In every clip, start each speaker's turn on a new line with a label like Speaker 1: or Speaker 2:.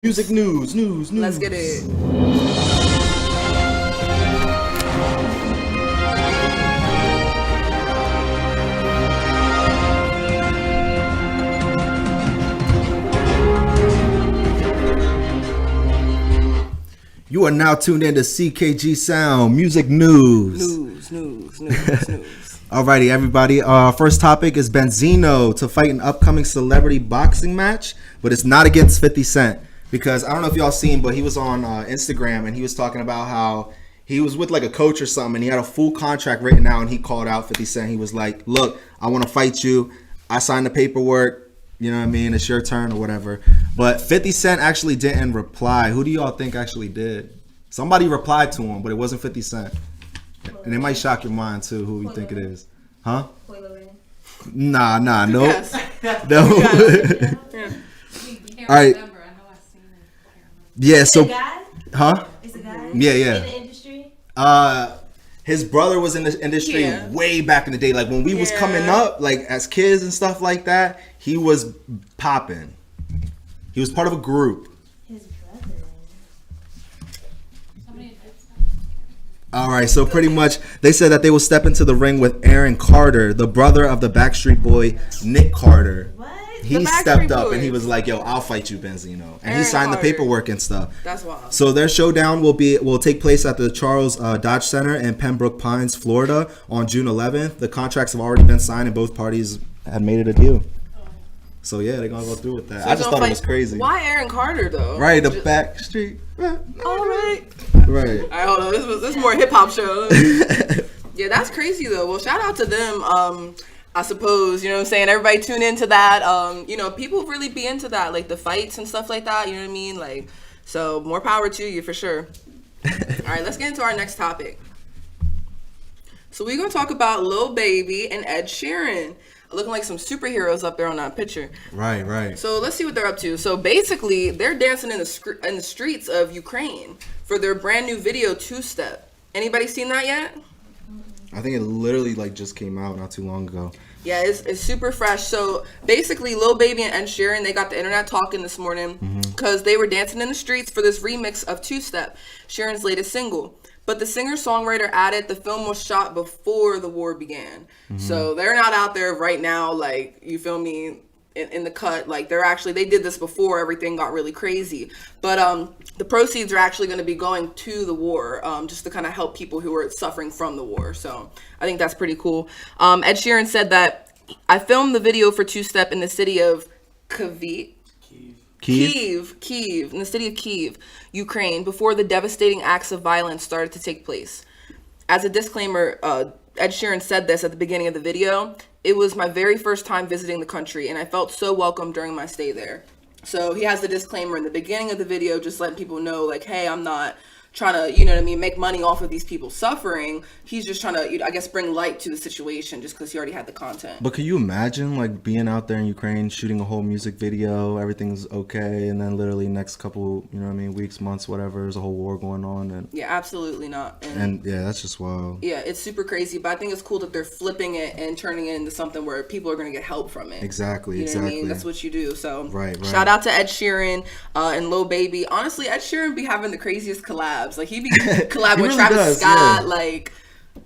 Speaker 1: Music news.
Speaker 2: Let's get it.
Speaker 1: You are now tuned in to CKG Sound Music News.
Speaker 2: News.
Speaker 1: Alrighty, everybody. First topic is Benzino to fight an upcoming celebrity boxing match, but it's not against 50 Cent. Because I don't know if y'all seen, but he was on Instagram and he was talking about how he was with like a coach or something and he had a full contract written out and he called out 50 Cent. He was like, look, I want to fight you. I signed the paperwork. You know what I mean? It's your turn or whatever. But 50 Cent actually didn't reply. Who do y'all think actually did? Somebody replied to him, but it wasn't 50 Cent. And it might shock your mind too, who you think it is. Huh? Nah, no.
Speaker 2: Yes.
Speaker 1: No. All right. Yeah, so, huh?
Speaker 3: It's a guy?
Speaker 1: Yeah.
Speaker 3: In the industry?
Speaker 1: His brother was in the industry way back in the day. Like when we was coming up, like as kids and stuff like that, he was popping. He was part of a group.
Speaker 3: His brother.
Speaker 1: All right, so pretty much they said that they will step into the ring with Aaron Carter, the brother of the Backstreet Boy, Nick Carter.
Speaker 3: What?
Speaker 1: He stepped up and he was like, "Yo, I'll fight you, Benzino," and he signed the paperwork and stuff.
Speaker 2: That's wild.
Speaker 1: So their showdown will take place at the Charles Dodge Center in Pembroke Pines, Florida, on June 11th. The contracts have already been signed and both parties had made it a deal. So yeah, they're gonna go through with that.
Speaker 2: So
Speaker 1: I just thought it was crazy.
Speaker 2: Why Aaron Carter though?
Speaker 1: Right, the Backstreet.
Speaker 2: All right.
Speaker 1: Right.
Speaker 2: All right, hold on. This is more hip hop show. Yeah, that's crazy though. Well, shout out to them. I suppose, you know what I'm saying? Everybody tune into that. You know, people really be into that, like the fights and stuff like that, you know what I mean? Like, so more power to you for sure. All right, let's get into our next topic. So we're going to talk about Lil Baby and Ed Sheeran. Looking like some superheroes up there on that picture.
Speaker 1: Right.
Speaker 2: So let's see what they're up to. So basically, they're dancing in the streets of Ukraine for their brand new video, Two Step. Anybody seen that yet?
Speaker 1: I think it literally like just came out not too long ago.
Speaker 2: Yeah, it's super fresh. So basically, Lil Baby and Ed Sheeran, they got the internet talking this morning because they were dancing in the streets for this remix of Two Step, Sheeran's latest single. But the singer-songwriter added the film was shot before the war began. So they're not out there right now, like, you feel me, in the cut. Like, they did this before everything got really crazy. But the proceeds are actually going to be going to the war, just to kind of help people who are suffering from the war. So I think that's pretty cool. Ed Sheeran said that I filmed the video for Two Step in the city of Kiev, in the city of Kiev, Ukraine, before the devastating acts of violence started to take place. As a disclaimer, Ed Sheeran said this at the beginning of the video. It was my very first time visiting the country, and I felt so welcome during my stay there. So he has the disclaimer in the beginning of the video, just letting people know, like, hey, I'm not trying to, you know what I mean, make money off of these people suffering. He's just trying to, I guess, bring light to the situation just because he already had the content.
Speaker 1: But can you imagine like being out there in Ukraine, shooting a whole music video, everything's okay, and then literally next couple, you know what I mean, weeks, months, whatever, there's a whole war going on, and
Speaker 2: yeah, absolutely not.
Speaker 1: And yeah, that's just wild.
Speaker 2: Yeah, it's super crazy, but I think it's cool that they're flipping it and turning it into something where people are going to get help from it.
Speaker 1: Exactly.
Speaker 2: What I mean? That's what you do. So
Speaker 1: right.
Speaker 2: Shout out to Ed Sheeran and Lil Baby. Honestly, Ed Sheeran be having the craziest collabs. Like he be collab with Travis Scott, like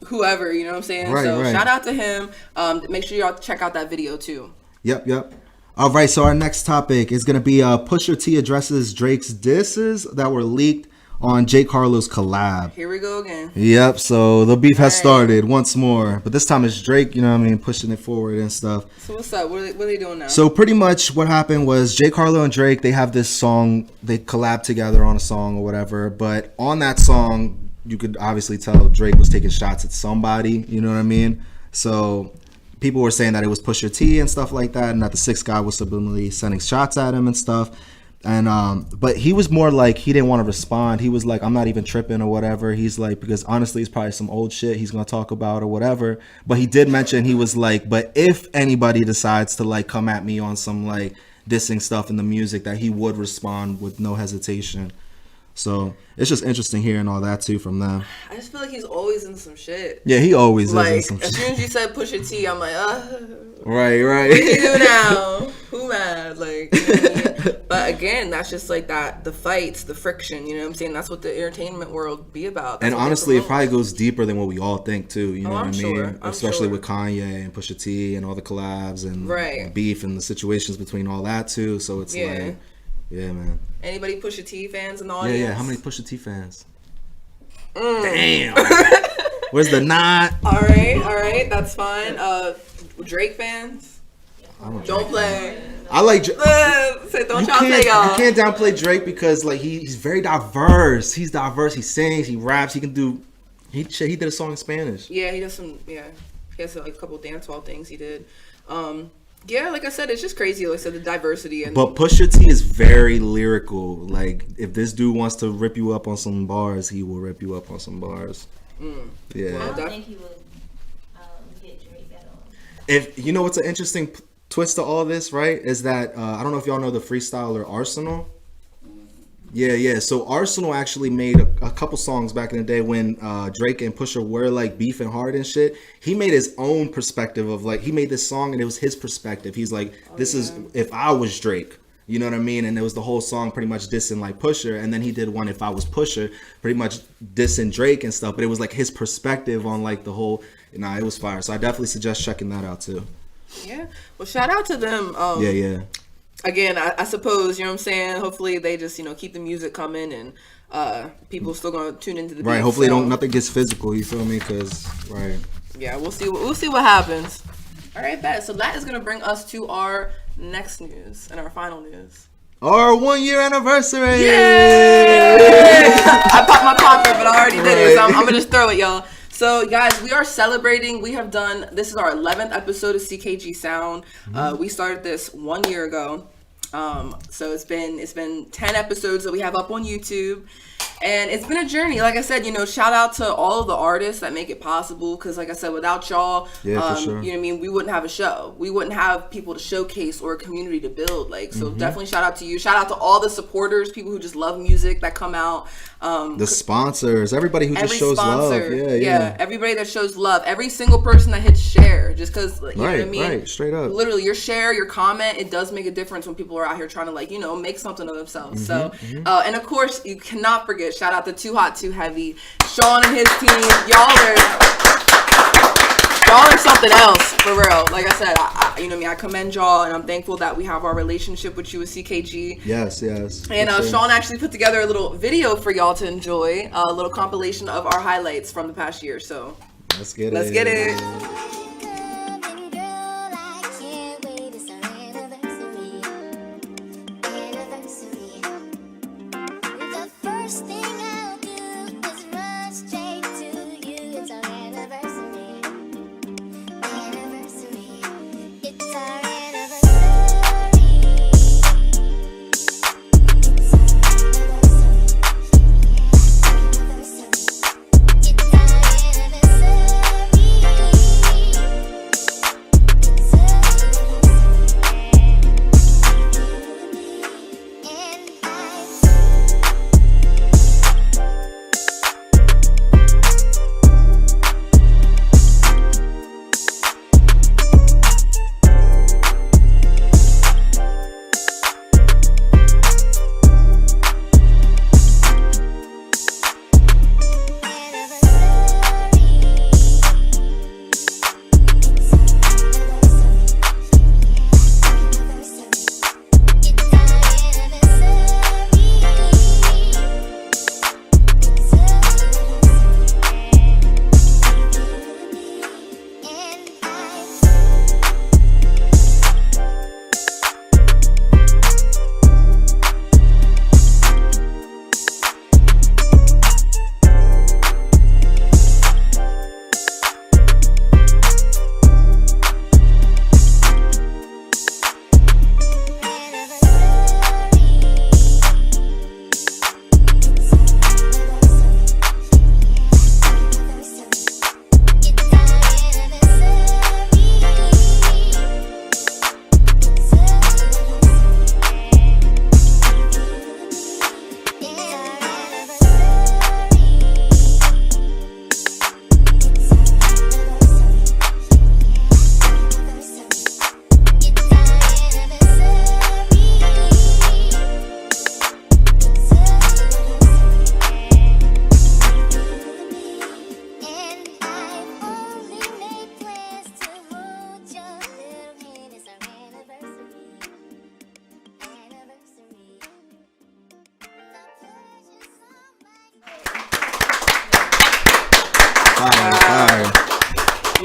Speaker 2: whoever, you know what I'm saying? Right. Shout out to him. Make sure y'all check out that video too.
Speaker 1: Yep. All right, so our next topic is going to be Pusha T addresses Drake's disses that were leaked on J. Carlo's collab.
Speaker 2: Here we go again.
Speaker 1: Yep, so the beef has started once more. But this time it's Drake, you know what I mean, pushing it forward and stuff.
Speaker 2: So what's up? What are they doing now?
Speaker 1: So pretty much what happened was J. Carlo and Drake, they have this song, they collab together on a song or whatever. But on that song, you could obviously tell Drake was taking shots at somebody, you know what I mean? So people were saying that it was Pusha T and stuff like that, and that the sixth guy was subliminally sending shots at him and stuff. And but he was more like he didn't want to respond. He was like, I'm not even tripping or whatever. He's like, because honestly it's probably some old shit he's gonna talk about or whatever. But he did mention, he was like, but if anybody decides to like come at me on some like dissing stuff in the music, that he would respond with no hesitation. So it's just interesting hearing all that too from them.
Speaker 2: I just feel like he's always in some shit.
Speaker 1: Yeah, he always
Speaker 2: Like,
Speaker 1: is in some
Speaker 2: as soon as you said Pusha T, I'm like,
Speaker 1: Right.
Speaker 2: what do you do now? Who mad? Like, you know what I mean? But again, that's just like that, the fights, the friction, you know what I'm saying? That's what the entertainment world be about. That's
Speaker 1: And
Speaker 2: what they
Speaker 1: honestly, it
Speaker 2: promote.
Speaker 1: probably goes deeper than what we all think too. You know what I mean?
Speaker 2: sure. I'm
Speaker 1: Especially
Speaker 2: sure.
Speaker 1: with Kanye and Pusha T and all the collabs and
Speaker 2: Right.
Speaker 1: beef and the situations between all that too. So it's like, yeah, man.
Speaker 2: Anybody Pusha T fans in the audience?
Speaker 1: Yeah. How many Pusha T fans? Damn. Where's the knot?
Speaker 2: All right, that's fine. Drake fans?
Speaker 1: I'm a
Speaker 2: Don't
Speaker 1: Drake
Speaker 2: play.
Speaker 1: fan. I like.
Speaker 2: Say, don't y'all play, y'all.
Speaker 1: You can't downplay Drake because like he's very diverse. He's diverse. He sings. He raps. He can do. He did a song in Spanish.
Speaker 2: Yeah, he does some. Yeah, he has like a couple dance hall things he did. Yeah, like I said, it's just crazy. Like I said, the diversity and.
Speaker 1: But Pusha T is very lyrical. Like if this dude wants to rip you up on some bars, he will rip you up on some bars. Yeah.
Speaker 3: I don't think he would get Drake at all.
Speaker 1: If you know what's an interesting twist to all this, right? Is that I don't know if y'all know the freestyler Arsenal. Yeah. So Arsenal actually made a couple songs back in the day when Drake and Pusha were like beefing hard and shit. He made his own perspective of like he made this song and it was his perspective. He's like, this is if I was Drake. You know what I mean? And it was the whole song pretty much dissing like Pusha, and then he did one if I was Pusha, pretty much dissing Drake and stuff. But it was like his perspective on like the whole. It was fire. So I definitely suggest checking that out too.
Speaker 2: Yeah. Well, shout out to them.
Speaker 1: Yeah.
Speaker 2: Again, I suppose, you know what I'm saying? Hopefully they just, keep the music coming and people still going to tune into the
Speaker 1: Right.
Speaker 2: beat,
Speaker 1: Hopefully
Speaker 2: so,
Speaker 1: nothing gets physical. You feel me? Because right.
Speaker 2: Yeah, we'll see what happens. All right, bet. So that is going to bring us to our next news and our final news.
Speaker 1: Our 1 year anniversary.
Speaker 2: Yay! I popped my popper, but I already did it, so I'm going to just throw it, y'all. So, guys, we are celebrating. This is our 11th episode of CKG Sound. We started this 1 year ago. So it's been 10 episodes that we have up on YouTube. And it's been a journey. Like I said, shout out to all of the artists that make it possible. Because like I said, without y'all,
Speaker 1: for sure.
Speaker 2: you know what I mean? We wouldn't have a show. We wouldn't have people to showcase or a community to build. So definitely shout out to you. Shout out to all the supporters, people who just love music that come out.
Speaker 1: The sponsors, everybody who just shows love. Yeah.
Speaker 2: Everybody that shows love. Every single person that hits share. Just because, you know what I mean?
Speaker 1: Right, straight up.
Speaker 2: Literally, your share, your comment, it does make a difference when people are out here trying to make something of themselves. And of course, you cannot forget, shout out to Too Hot, Too Heavy, Sean and his team. Y'all are something else, for real. Like I said, I commend y'all, and I'm thankful that we have our relationship with you with C.K.G.
Speaker 1: Yes.
Speaker 2: And Sean actually put together a little video for y'all to enjoy, a little compilation of our highlights from the past year. So
Speaker 1: Let's get
Speaker 2: it.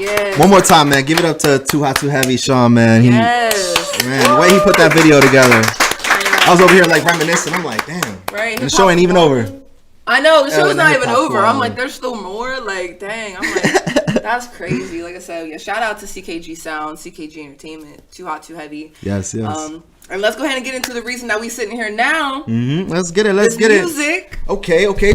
Speaker 2: Yeah.
Speaker 1: One more time, man. Give it up to Too Hot Too Heavy, Sean, man.
Speaker 2: Yes.
Speaker 1: Man, the way he put that video together. I was over here like reminiscing. I'm like, damn.
Speaker 2: Right.
Speaker 1: The show ain't even over.
Speaker 2: I know the show's not even
Speaker 1: hip-hop
Speaker 2: over. I'm
Speaker 1: Koala.
Speaker 2: like, there's still more. Like, dang. I'm like, that's crazy. Like I said, yeah. Shout out to CKG Sound, CKG Entertainment, Too Hot Too Heavy.
Speaker 1: Yes.
Speaker 2: And let's go ahead and get into the reason that we sitting here now.
Speaker 1: Let's get it. Let's get it.
Speaker 2: Music.
Speaker 1: Okay.